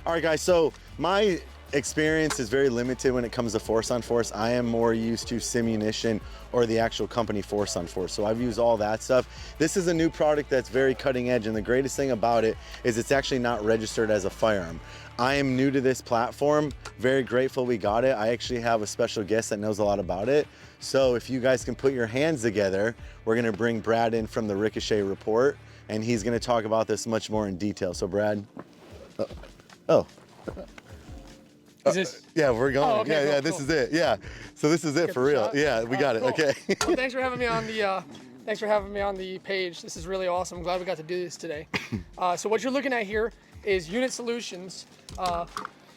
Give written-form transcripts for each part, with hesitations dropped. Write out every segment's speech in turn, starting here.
All right, guys, so my experience is very limited when it comes to Force on Force. I am more used to Simunition or the actual company Force on Force. So I've used all that stuff. This is a new product that's very cutting edge, and the greatest thing about it is it's actually not registered as a firearm. I am new to this platform, very grateful we got it. I actually have a special guest that knows a lot about it. So if you guys can put your hands together, we're gonna bring Brad in from the Ricochet Report, and he's gonna talk about this much more in detail. So Brad, oh. Is this? Yeah, we're going. Oh, okay, yeah, cool, this cool. is it. Yeah, so this is it Get for the real. shot? Yeah, we got it. Cool. Okay. Well, thanks for having me on the. Thanks for having me on the page. This is really awesome. I'm glad we got to do this today. So what you're looking at here is Unit Solutions.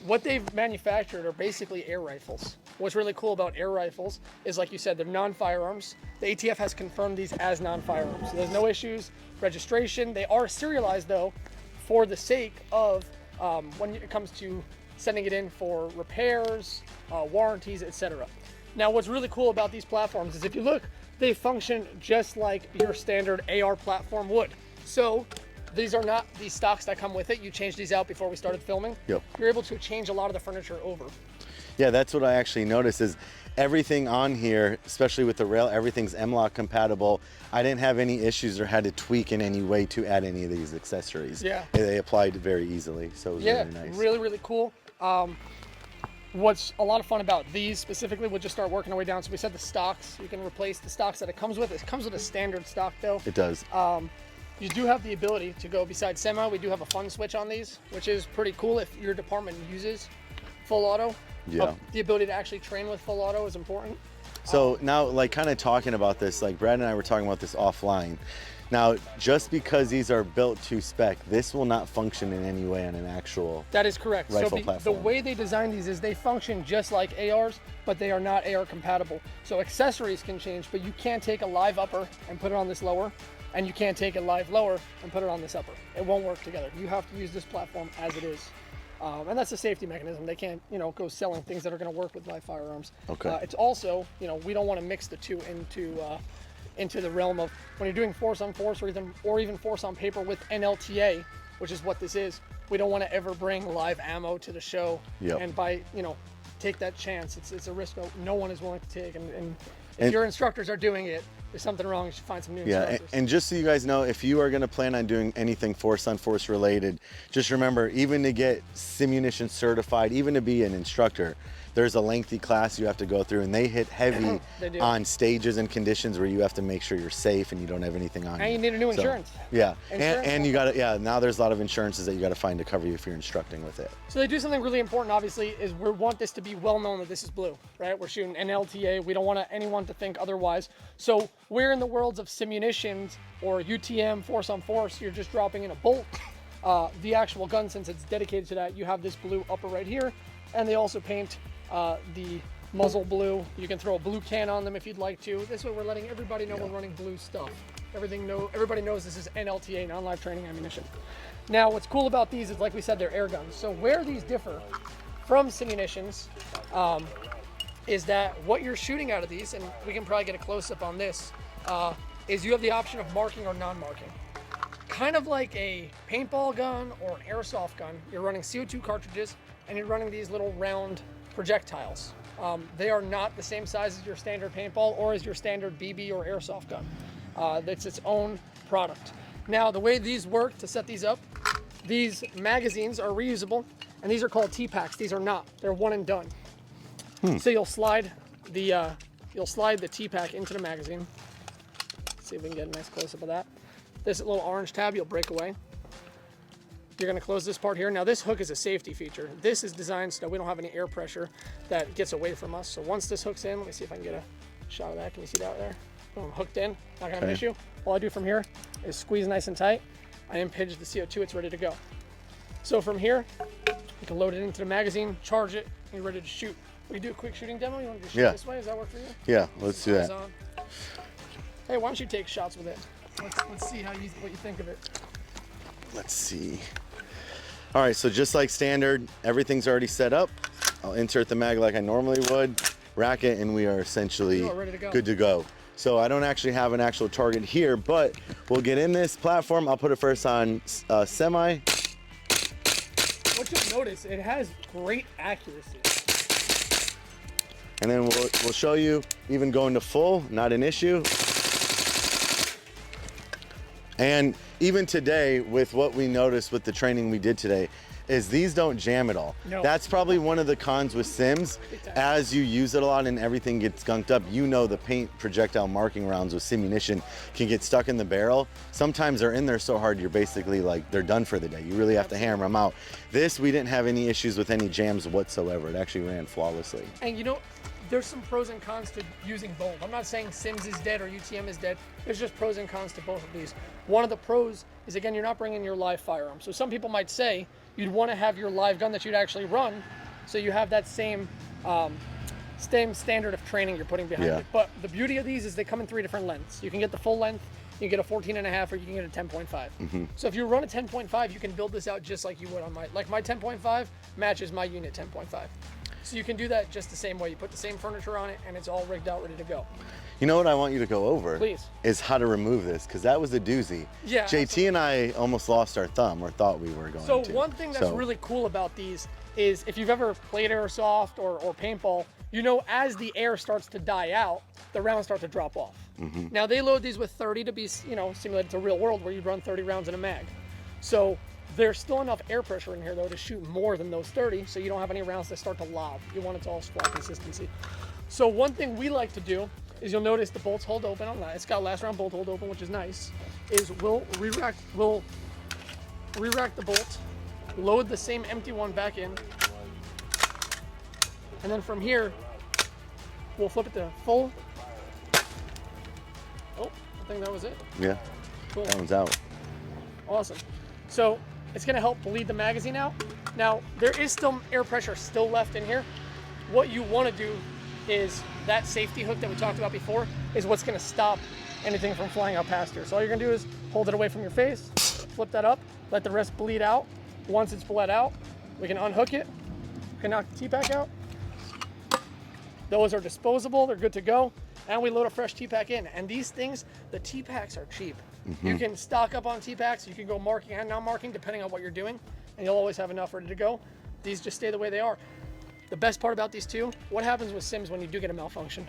What they've manufactured are basically air rifles. What's really cool about air rifles is, like you said, they're non-firearms. The ATF has confirmed these as non-firearms. So there's no issues. Registration. They are serialized though, for the sake of when it comes to sending it in for repairs, warranties, etc. Now, what's really cool about these platforms is if you look, they function just like your standard AR platform would. So these are not the stocks that come with it. You changed these out before we started filming. Yep. You're able to change a lot of the furniture over. Yeah, that's what I actually noticed is everything on here, especially with the rail, everything's M-LOK compatible. I didn't have any issues or had to tweak in any way to add any of these accessories. Yeah. They applied very easily, so it was Yeah, really nice. really, really cool. What's a lot of fun about these specifically, we'll just start working our way down. So we said the stocks, you can replace the stocks that it comes with. It comes with a standard stock though. It does. You do have the ability to go besides semi. We do have a fun switch on these, which is pretty cool if your department uses full auto. Yeah. The ability to actually train with full auto is important. So now, like, kind of talking about this, like Brad and I were talking about this offline. Now, just because these are built to spec, this will not function in any way on an actual. That is correct. Rifle So the platform. way they design these is they function just like ARs, but they are not AR compatible. So accessories can change, but you can't take a live upper and put it on this lower, and you can't take a live lower and put it on this upper. It won't work together. You have to use this platform as it is. And that's a safety mechanism. They can't, go selling things that are going to work with live firearms. Okay. It's also, we don't want to mix the two into the realm of when you're doing force on force or even force on paper with NLTA, which is what this is. We don't want to ever bring live ammo to the show. Yep. And take that chance. It's a risk that no one is willing to take. And if your instructors are doing it, there's something wrong. You should find some new instructors. And just so you guys know, if you are going to plan on doing anything Force on Force related, just remember, even to get Simunition certified, even to be an instructor, there's a lengthy class you have to go through, and they hit heavy They do. on stages and conditions where you have to make sure you're safe and you don't have anything on you. And you need a new insurance. Yeah, Insurance and you got to, now there's a lot of insurances that you got to find to cover you if you're instructing with it. So they do something really important, obviously, is we want this to be well known that this is blue, right? We're shooting NLTA. We don't want anyone to think otherwise. So where in the worlds of Simunitions or UTM, Force on Force, you're just dropping in a bolt, the actual gun, since it's dedicated to that, you have this blue upper right here. And they also paint the muzzle blue. You can throw a blue can on them if you'd like to. This way we're letting everybody know we're running blue stuff. Everybody knows this is NLTA, non-live training ammunition. Now, what's cool about these is, like we said, they're air guns. So where these differ from Simunitions is that what you're shooting out of these, and we can probably get a close-up on this, is you have the option of marking or non-marking. Kind of like a paintball gun or an airsoft gun, you're running CO2 cartridges and you're running these little round projectiles. They are not the same size as your standard paintball or as your standard BB or airsoft gun. It's its own product. Now, the way these work to set these up, these magazines are reusable, and these are called T-packs. These are not. They're one and done. So you'll slide the T-pack into the magazine. Let's see if we can get a nice close-up of that. This little orange tab, you'll break away. You're going to close this part here. Now, this hook is a safety feature. This is designed so that we don't have any air pressure that gets away from us. So once this hook's in, let me see if I can get a shot of that. Can you see that there? Boom, hooked in. Not going to miss you. All I do from here is squeeze nice and tight. I impinge the CO2. It's ready to go. So from here, you can load it into the magazine, charge it, and you're ready to shoot. We do a quick shooting demo. You want to just shoot this way? Does that work for you? Yeah, let's do that. On. Hey, why don't you take shots with it? Let's see what you think of it. Let's see. All right, so just like standard, everything's already set up. I'll insert the mag like I normally would, rack it, and we are essentially ready to go. good to go. So I don't actually have an actual target here, but we'll get in this platform. I'll put it first on semi. what you'll notice, it has great accuracy. And then we'll show you even going to full, not an issue. And even today, with what we noticed with the training we did today, is these don't jam at all. No. That's probably one of the cons with Sims. As you use it a lot and everything gets gunked up, you know the paint projectile marking rounds with Simunition can get stuck in the barrel. Sometimes they're in there so hard you're basically like, they're done for the day. You really have to hammer them out. This, we didn't have any issues with any jams whatsoever. It actually ran flawlessly. And you know, there's some pros and cons to using both. I'm not saying Sims is dead or UTM is dead. There's just pros and cons to both of these. One of the pros is, again, you're not bringing your live firearm. So some people might say you'd want to have your live gun that you'd actually run, so you have that same standard of training you're putting behind it. But the beauty of these is they come in 3 different lengths. You can get the full length, you can get a 14.5, or you can get a 10.5. So if you run a 10.5, you can build this out just like you would on my 10.5 matches my unit 10.5. So you can do that just the same way. You put the same furniture on it and it's all rigged out, ready to go. You know what I want you to go over? Please. Is how to remove this, because that was a doozy. Yeah. JT absolutely. and I almost lost our thumb, or thought we were going to. So one thing that's really cool about these is if you've ever played airsoft or paintball, you know as the air starts to die out, the rounds start to drop off. Now they load these with 30 to be, simulated to real world where you'd run 30 rounds in a mag. So there's still enough air pressure in here though to shoot more than those 30, so you don't have any rounds that start to lob. You want it to all squat consistency. So one thing we like to do is, you'll notice the bolts hold open on that. It's got last round bolt hold open, which is nice. Is we'll re-rack the bolt, load the same empty one back in, and then from here we'll flip it to full. Oh, I think that was it. Yeah, Cool. that one's out. Awesome. So it's going to help bleed the magazine out. Now there is still air pressure still left in here. What you want to do is that safety hook that we talked about before is what's going to stop anything from flying out past here. So all you're going to do is hold it away from your face, flip that up, let the rest bleed out. Once it's bled out, we can unhook it, we can knock the T-pack out. Those are disposable, they're good to go. And we load a fresh T-pack in. And these things, the T-packs are cheap. You can stock up on T-packs, you can go marking and non-marking depending on what you're doing, and you'll always have enough ready to go. These just stay the way they are. The best part about these two, what happens with Sims when you do get a malfunction?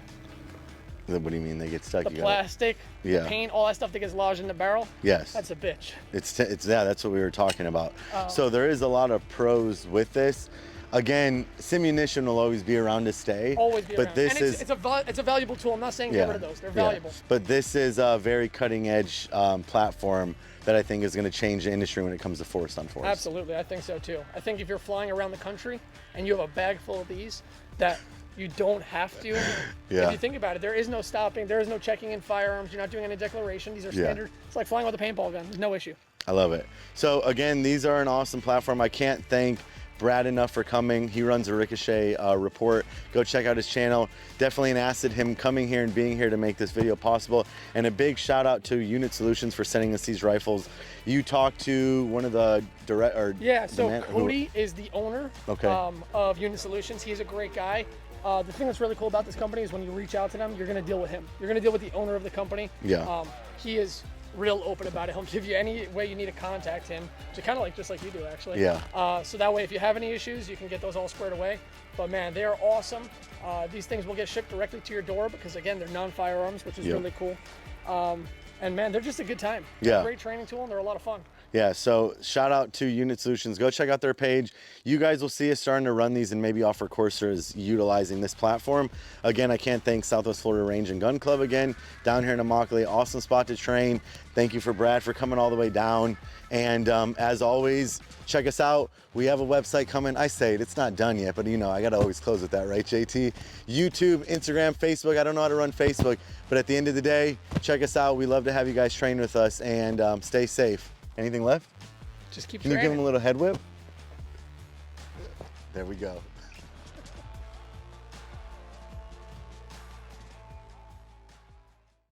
What do you mean they get stuck? The plastic, the paint, all that stuff that gets lodged in the barrel. Yes. That's a bitch. It's that's what we were talking about. So there is a lot of pros with this. Again, Simunition will always be around to stay. Always be but around. This and is it's a valuable tool. I'm not saying get rid of those. They're valuable. But this is a very cutting edge platform that I think is going to change the industry when it comes to force on force. Absolutely, I think so too. I think if you're flying around the country and you have a bag full of these that you don't have to, if you think about it, there is no stopping, there is no checking in firearms, you're not doing any declaration, these are standard. It's like flying with a paintball gun, there's no issue. I love it. So again, these are an awesome platform. I can't thank Brad enough for coming. He runs a Ricochet report. Go check out his channel. Definitely an asset, him coming here and being here to make this video possible. And a big shout out to Unit Solutions for sending us these rifles. You talked to one of the Cody is the owner of Unit Solutions. He's a great guy. The thing that's really cool about this company is when you reach out to them, you're going to deal with him. You're going to deal with the owner of the company. He is real open about it. He'll give you any way you need to contact him, so kind of like just like you do actually. So that way, if you have any issues, you can get those all squared away. But man, they are awesome. These things will get shipped directly to your door because again, they're non-firearms, which is really cool. And man, they're just a good time. They're a great training tool and they're a lot of fun. Yeah, so shout out to Unit Solutions. Go check out their page. You guys will see us starting to run these and maybe offer courses utilizing this platform. Again, I can't thank Southwest Florida Range and Gun Club again, down here in Immokalee. Awesome spot to train. Thank you for Brad for coming all the way down. And as always, check us out. We have a website coming. I say it's not done yet, but you know, I gotta always close with that, right, JT? YouTube, Instagram, Facebook. I don't know how to run Facebook, but at the end of the day, check us out. We love to have you guys train with us and stay safe. Anything left? Just keep Can you give him a little head whip? There we go.